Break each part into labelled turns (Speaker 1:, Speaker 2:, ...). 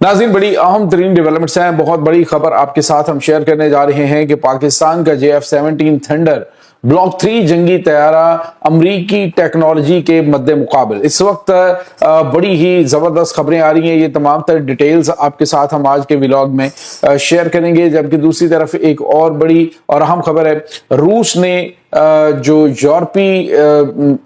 Speaker 1: नाज़रीन, बड़ी अहम तरीन डेवलपमेंट्स हैं। बहुत बड़ी खबर आपके साथ हम शेयर करने जा रहे हैं कि पाकिस्तान का JF-17 थंडर ब्लॉक 3 जंगी तैयारा अमरीकी टेक्नोलॉजी के मद्दे मुकाबल इस वक्त बड़ी ही जबरदस्त खबरें आ रही हैं। ये तमाम तर डिटेल्स आपके साथ हम आज के व्लॉग में शेयर करेंगे। जबकि दूसरी तरफ एक और बड़ी और अहम खबर है, रूस ने जो यूरोपी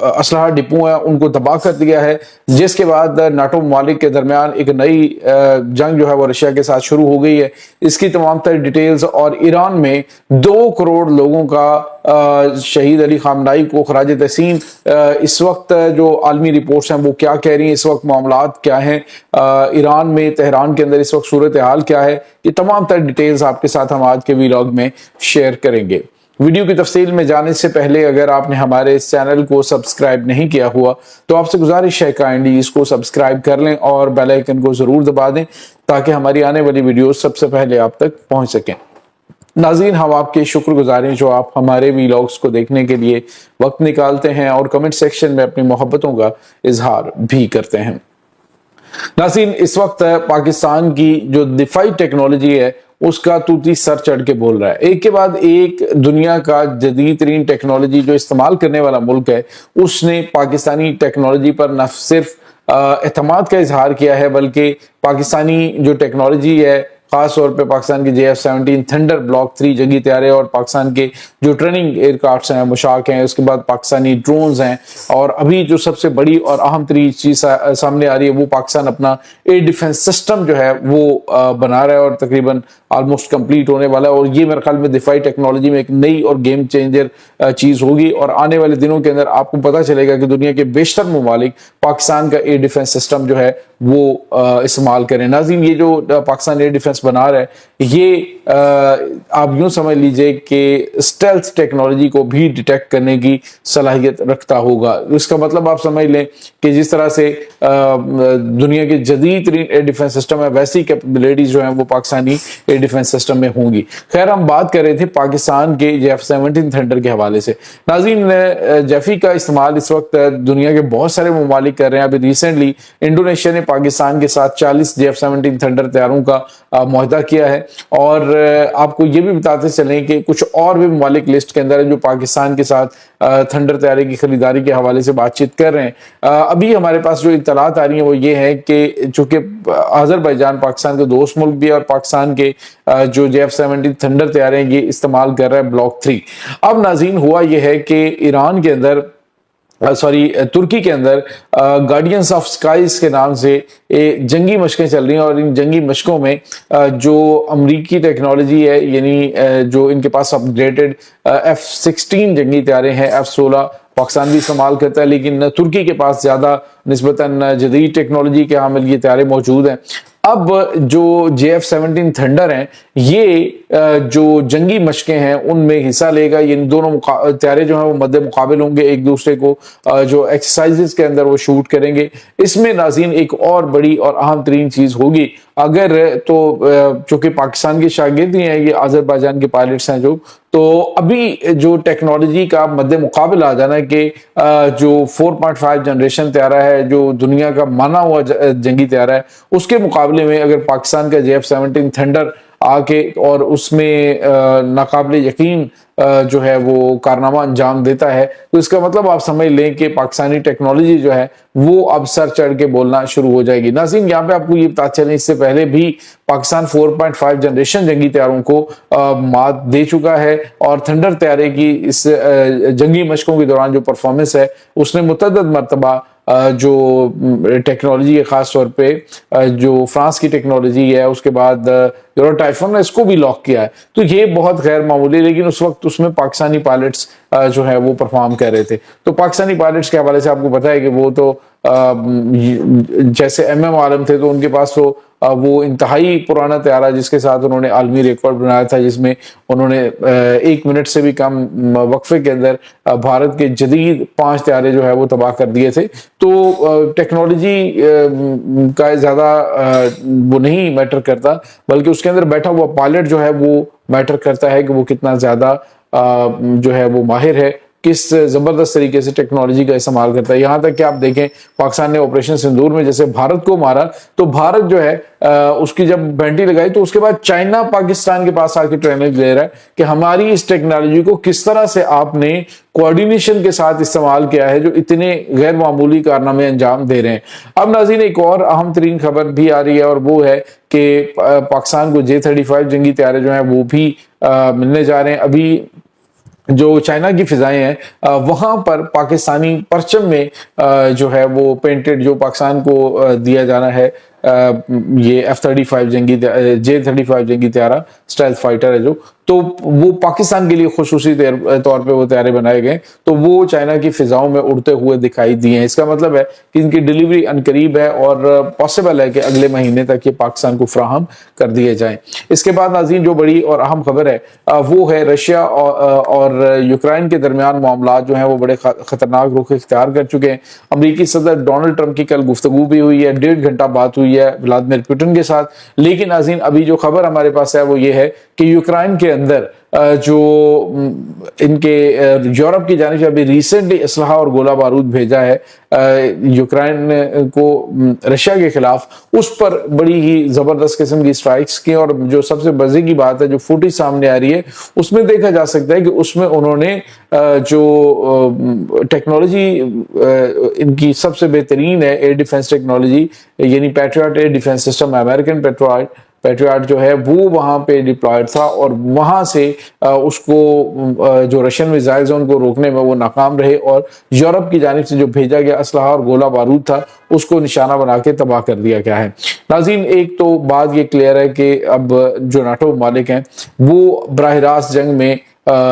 Speaker 1: असलहा डिपो है उनको तबाह कर दिया है, जिसके बाद नाटो ममालिक के दरमियान एक नई जंग जो है वो रशिया के साथ शुरू हो गई है। इसकी तमाम तर डिटेल्स और ईरान में 2 करोड़ लोगों का शहीद अली खामनाई को खराज तहसीन इस वक्त जो आलमी रिपोर्ट्स हैं वो क्या कह रही हैं, इस वक्त मामलात क्या हैं, ईरान में तेहरान के अंदर इस वक्त सूरत हाल क्या है, ये तमाम तर डिटेल्स आपके साथ हम आज के व्लॉग में शेयर करेंगे। वीडियो की तफसील में जाने से पहले अगर आपने हमारे इस चैनल को सब्सक्राइब नहीं किया हुआ तो आपसे गुजारिश है काइंडली इसको सब्सक्राइब कर लें और बेल आइकन को जरूर दबा दें ताकि हमारी आने वाली वीडियो सबसे पहले आप तक पहुंच सकें। नाज़रीन, हम आपके शुक्रगुजार हैं जो आप हमारे व्लॉग्स को देखने के लिए वक्त निकालते हैं और कमेंट सेक्शन में अपनी मोहब्बतों का इजहार भी करते हैं। नाज़रीन, इस वक्त पाकिस्तान की जो दिफाई टेक्नोलॉजी है उसका तूती सर चढ़ के बोल रहा है। एक के बाद एक दुनिया का जदीद तरीन टेक्नोलॉजी जो इस्तेमाल करने वाला मुल्क है उसने पाकिस्तानी टेक्नोलॉजी पर न सिर्फ एतमाद का इजहार किया है बल्कि पाकिस्तानी जो टेक्नोलॉजी है, खास तौर पे पाकिस्तान के JF-17 थंडर ब्लॉक 3 जंगी तैयारे और पाकिस्तान के जो ट्रेनिंग एयरक्राफ्ट हैं, मुशाक हैं, उसके बाद पाकिस्तानी ड्रोन्स हैं और अभी जो सबसे बड़ी और अहम तरीन चीज सामने आ रही है वो पाकिस्तान अपना एयर डिफेंस सिस्टम जो है वो बना रहा है और तकरीबन ऑलमोस्ट कंप्लीट होने वाला है। और ये मेरे ख्याल में दिफाई टेक्नोलॉजी में एक नई और गेम चेंजर चीज होगी और आने वाले दिनों के अंदर आपको पता चलेगा कि दुनिया के बेशतर ममालिक पाकिस्तान का एयर डिफेंस सिस्टम जो है वो इस्तेमाल करें। नाज़रीन, ये जो पाकिस्तान एयर डिफेंस बना रहा है ये आप यूं समझ लीजिए कि स्टेल्थ टेक्नोलॉजी को भी डिटेक्ट करने की सलाहियत रखता होगा। इसका मतलब आप समझ लें कि जिस तरह से दुनिया के जदीद तरीन एयर डिफेंस सिस्टम है वैसी कैपेबिलिटीज जो है वो पाकिस्तानी एयर डिफेंस सिस्टम में होंगी। खैर, हम बात कर रहे थे पाकिस्तान के JF-17 थंडर के हवाले से। नाज़रीन, जेफी का इस्तेमाल इस वक्त दुनिया के बहुत सारे ममालिक कर रहे हैं। अभी रिसेंटली इंडोनेशिया ने पाकिस्तान के साथ 40 JF-17 थंडर तैयारों का मुआहदा किया है और आपको ये भी बताते चलें कि कुछ और भी ममालिक लिस्ट के अंदर है जो पाकिस्तान के साथ थंडर तैयारी की खरीदारी के हवाले से बातचीत कर रहे हैं। अभी हमारे पास जो इत्तलात आ रही है वो ये है कि चूंकि अजरबैजान पाकिस्तान का दोस्त मुल्क भी है और पाकिस्तान के जो JF-17 थंडर तैयारे हैं ये इस्तेमाल कर रहा है ब्लॉक 3। अब नाज़रीन, हुआ ये है कि ईरान के अंदर तुर्की के अंदर गार्डियंस ऑफ स्काइज के नाम से जंगी मशकें चल रही हैं और इन जंगी मशकों में जो अमरीकी टेक्नोलॉजी है यानी जो इनके पास अपग्रेडेड F-16 जंगी तैयारे हैं, F-16 पाकिस्तान भी इस्तेमाल करता है लेकिन तुर्की के पास ज्यादा निस्बतन जदीद टेक्नोलॉजी के हामिल ये तैयारे मौजूद हैं। अब जो JF-17 थंडर हैं ये जो जंगी मशकें हैं उनमें हिस्सा लेगा। ये दोनों तैयारे जो हैं वो मद्दे मुकाबिल होंगे, एक दूसरे को जो एक्सरसाइजेस के अंदर वो शूट करेंगे। इसमें नाज़रीन एक और बड़ी और अहम तरीन चीज होगी, अगर तो चूंकि पाकिस्तान के शागिर्द ही हैं ये अजरबैजान के पायलट्स हैं तो अभी जो टेक्नोलॉजी का मद्दे मुकाबिल आ जाना कि जो 4.5 जनरेशन तैयारा है जो दुनिया का माना हुआ जंगी तैयारा है उसके मुकाबले में अगर पाकिस्तान का JF-17 थंडर आके और उसमें नाकाबिले यकीन जो है वो कारनामा अंजाम देता है तो इसका मतलब आप समझ लें कि पाकिस्तानी टेक्नोलॉजी जो है वो अब सर चढ़ के बोलना शुरू हो जाएगी। नाज़रीन, यहाँ पे आपको ये पता चले इससे पहले भी पाकिस्तान 4.5 जनरेशन जंगी तैयारों को मात दे चुका है और थंडर तैयारे की इस जंगी मशकों के दौरान जो परफॉर्मेंस है उसने मुतअद्दिद मरतबा जो टेक्नोलॉजी है, खास तौर पे जो फ्रांस की टेक्नोलॉजी है, उसके बाद यूरोटाइफन ने इसको भी लॉक किया है। तो ये बहुत गैर मामूली, लेकिन उस वक्त उसमें पाकिस्तानी पायलट्स जो है वो परफॉर्म कर रहे थे। तो पाकिस्तानी पायलट्स के हवाले से आपको पता है कि वो तो जैसे MM आलम थे तो उनके पास तो वो इंतहाई पुराना तैयारा जिसके साथ उन्होंने आलमी रिकॉर्ड बनाया था जिसमें उन्होंने 1 मिनट से भी कम वक्फे के अंदर भारत के जदीद 5 तैयारे जो है वो तबाह कर दिए थे। तो टेक्नोलॉजी का ज्यादा वो नहीं मैटर करता बल्कि उसके अंदर बैठा हुआ पायलट जो है वो मैटर करता है कि वो कितना ज्यादा जो है वो माहिर है, کس زبردست طریقے سے ٹیکنالوجی کا استعمال کرتا ہے. یہاں تک کہ آپ دیکھیں پاکستان نے آپریشن سندور میں جیسے بھارت کو مارا تو بھارت جو ہے اس کی جب بینٹی لگائی تو اس کے بعد چائنا پاکستان کے پاس آ کے ٹریننگ لے رہا ہے کہ ہماری اس ٹیکنالوجی کو کس طرح سے آپ نے کوارڈینیشن کے ساتھ استعمال کیا ہے جو اتنے غیر معمولی کارنامے انجام دے رہے ہیں. اب ناظرین ایک اور اہم ترین خبر بھی آ رہی ہے اور وہ ہے کہ پاکستان کو J-35 جنگی طیارے جو ہیں وہ بھی ملنے جا رہے ہیں. ابھی جو چائنا کی فضائیں ہیں وہاں پر پاکستانی پرچم میں جو ہے وہ پینٹڈ جو پاکستان کو دیا جانا ہے یہ F-35 J-35 جنگی طیارہ اسٹیلتھ فائٹر ہے جو تو وہ پاکستان کے لیے خصوصی طور پہ وہ طیارے بنائے گئے تو وہ چائنا کی فضاؤں میں اڑتے ہوئے دکھائی دیے ہیں. اس کا مطلب ہے کہ ان کی ڈیلیوری عنقریب ہے اور پاسبل ہے کہ اگلے مہینے تک یہ پاکستان کو فراہم کر دیے جائیں. اس کے بعد ناظرین جو بڑی اور اہم خبر ہے وہ ہے رشیا اور یوکرائن کے درمیان معاملات جو ہیں وہ بڑے خطرناک رخ اختیار کر چکے ہیں. امریکی صدر ڈونلڈ ٹرمپ کی کل گفتگو بھی ہوئی ہے, 1.5 گھنٹہ بات ہوئی ہے ولادیمیر پوٹن کے ساتھ. لیکن ناظرین ابھی جو خبر ہمارے پاس ہے وہ یہ ہے کہ یوکرائن کے اندر جو ان کے یورپ کی جانب سے ابھی ریسنٹلی اسلحہ اور گولہ بارود بھیجا ہے یوکرائن کو رشیا کے خلاف, اس پر بڑی ہی زبردست قسم کی سٹرائکس کی. اور جو سب سے مزے کی بات ہے جو فوٹیج سامنے آ رہی ہے اس میں دیکھا جا سکتا ہے کہ اس میں انہوں نے جو ٹیکنالوجی ان کی سب سے بہترین ہے ایئر ڈیفنس ٹیکنالوجی یعنی patriot air defence system, American patriot جو ہے وہ وہاں پہ ڈپلائڈ تھا اور وہاں سے اس کو جو رشین میزائلز ہیں ان کو روکنے میں وہ ناکام رہے اور یورپ کی جانب سے جو بھیجا گیا اسلحہ اور گولہ بارود تھا اس کو نشانہ بنا کے تباہ کر دیا گیا ہے. ناظرین ایک تو بات یہ کلیئر ہے کہ اب جو ناٹو ممالک ہیں وہ براہ راست جنگ میں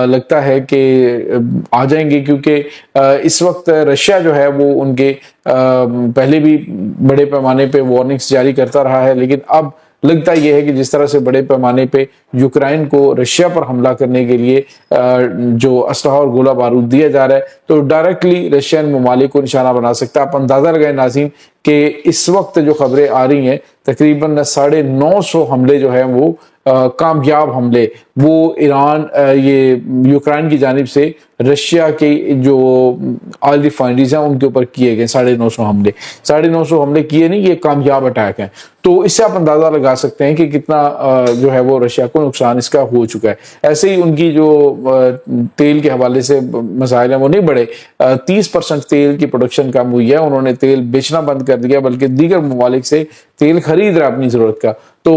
Speaker 1: لگتا ہے کہ آ جائیں گے کیونکہ اس وقت رشیا جو ہے وہ ان کے پہلے بھی بڑے پیمانے پہ وارننگز جاری کرتا رہا ہے لیکن اب لگتا یہ ہے کہ جس طرح سے بڑے پیمانے پہ یوکرائن کو رشیا پر حملہ کرنے کے لیے جو اسلحہ اور گولہ بارود دیا جا رہا ہے تو ڈائریکٹلی رشین ممالک کو نشانہ بنا سکتا ہے. آپ اندازہ لگائیں ناظرین کہ اس وقت جو خبریں آ رہی ہیں تقریباً 950 حملے جو ہیں وہ کامیاب حملے وہ ایران یہ یوکرائن کی جانب سے رشیا کے جو آئل ریفائنریز ہیں ان کے اوپر کیے گئے 950 حملے کیے نہیں, یہ کامیاب اٹیک ہیں. تو اس سے آپ اندازہ لگا سکتے ہیں کہ کتنا جو ہے وہ رشیا کو نقصان اس کا ہو چکا ہے. ایسے ہی ان کی جو تیل کے حوالے سے مسائل ہیں وہ نہیں بڑھے, 30% تیل کی پروڈکشن کم ہوئی ہے, انہوں نے تیل بیچنا بند کر دیا بلکہ دیگر ممالک سے تیل خرید رہا اپنی ضرورت کا. تو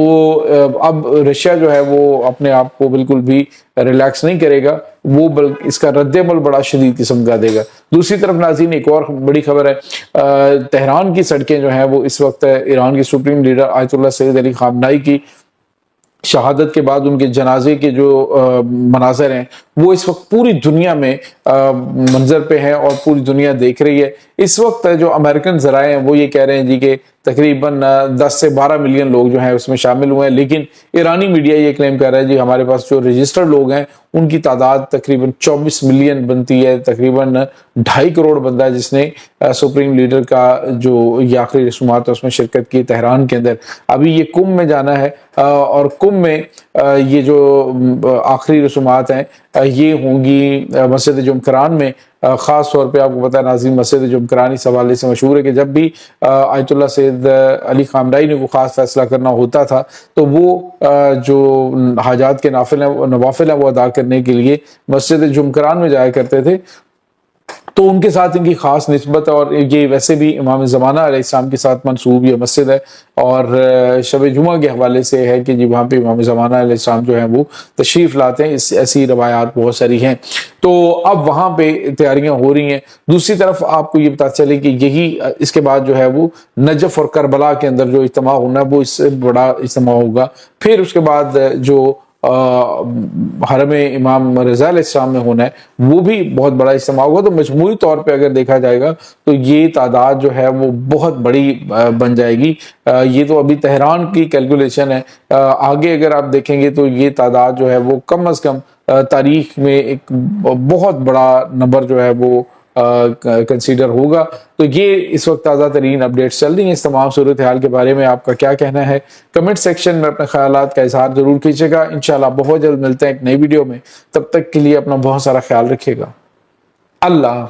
Speaker 1: اب رشیا جو ہے وہ اپنے آپ کو بالکل بھی ریلیکس نہیں کرے گا, وہ بلکہ اس کا رد عمل بڑا شدید قسم کا دے گا. دوسری طرف ناظرین ایک اور بڑی خبر ہے, تہران کی سڑکیں جو ہیں وہ اس وقت ایران کے سپریم لیڈر آیت اللہ سید علی خامنائی کی شہادت کے بعد ان کے جنازے کے جو مناظر ہیں وہ اس وقت پوری دنیا میں منظر پہ ہیں اور پوری دنیا دیکھ رہی ہے. اس وقت جو امریکن ذرائع ہیں وہ یہ کہہ رہے ہیں جی کہ تقریباً 10 سے 12 ملین لوگ جو ہیں اس میں شامل ہوئے ہیں, لیکن ایرانی میڈیا یہ کلیم کر رہا ہے جی ہمارے پاس جو رجسٹرڈ لوگ ہیں ان کی تعداد تقریباً 24 ملین بنتی ہے, تقریباً 2.5 کروڑ بندہ ہے جس نے سپریم لیڈر کا جو یہ آخری رسومات ہے اس میں شرکت کی تہران کے اندر. ابھی یہ کم میں جانا ہے اور کم میں یہ جو آخری رسومات ہیں یہ ہوں گی مسجد جمکران میں. خاص طور پہ آپ کو پتہ ہے ناظرین مسجد جمکران اس حوالے سے مشہور ہے کہ جب بھی آیت اللہ سید علی خامنائی نے کوئی خاص فیصلہ کرنا ہوتا تھا تو وہ جو حاجات کے نوافل ہیں وہ ادا کرنے کے لیے مسجد جمکران میں جایا کرتے تھے. تو ان کے ساتھ ان کی خاص نسبت ہے اور یہ ویسے بھی امام زمانہ علیہ السلام کے ساتھ منسوب یہ مسجد ہے اور شب جمعہ کے حوالے سے ہے کہ جی وہاں پہ امام زمانہ علیہ السلام جو ہیں وہ تشریف لاتے ہیں. ایسی روایات بہت ساری ہیں. تو اب وہاں پہ تیاریاں ہو رہی ہیں. دوسری طرف آپ کو یہ پتہ چلے کہ یہی اس کے بعد جو ہے وہ نجف اور کربلا کے اندر جو اجتماع ہونا ہے وہ اس سے بڑا اجتماع ہوگا. پھر اس کے بعد جو حرم امام رضا علیہ السلام میں ہونا ہے وہ بھی بہت بڑا اجتماع ہوگا. تو مجموعی طور پہ اگر دیکھا جائے گا تو یہ تعداد جو ہے وہ بہت بڑی بن جائے گی. یہ تو ابھی تہران کی کیلکولیشن ہے, آگے اگر آپ دیکھیں گے تو یہ تعداد جو ہے وہ کم از کم تاریخ میں ایک بہت بڑا نمبر جو ہے وہ کنسیڈر ہوگا. تو یہ اس وقت تازہ ترین اپڈیٹس چل رہی ہیں. اس تمام صورتحال کے بارے میں آپ کا کیا کہنا ہے کمنٹ سیکشن میں اپنے خیالات کا اظہار ضرور کیجیے گا. انشاءاللہ بہت جلد ملتے ہیں ایک نئی ویڈیو میں. تب تک کے لیے اپنا بہت سارا خیال رکھیے گا. اللہ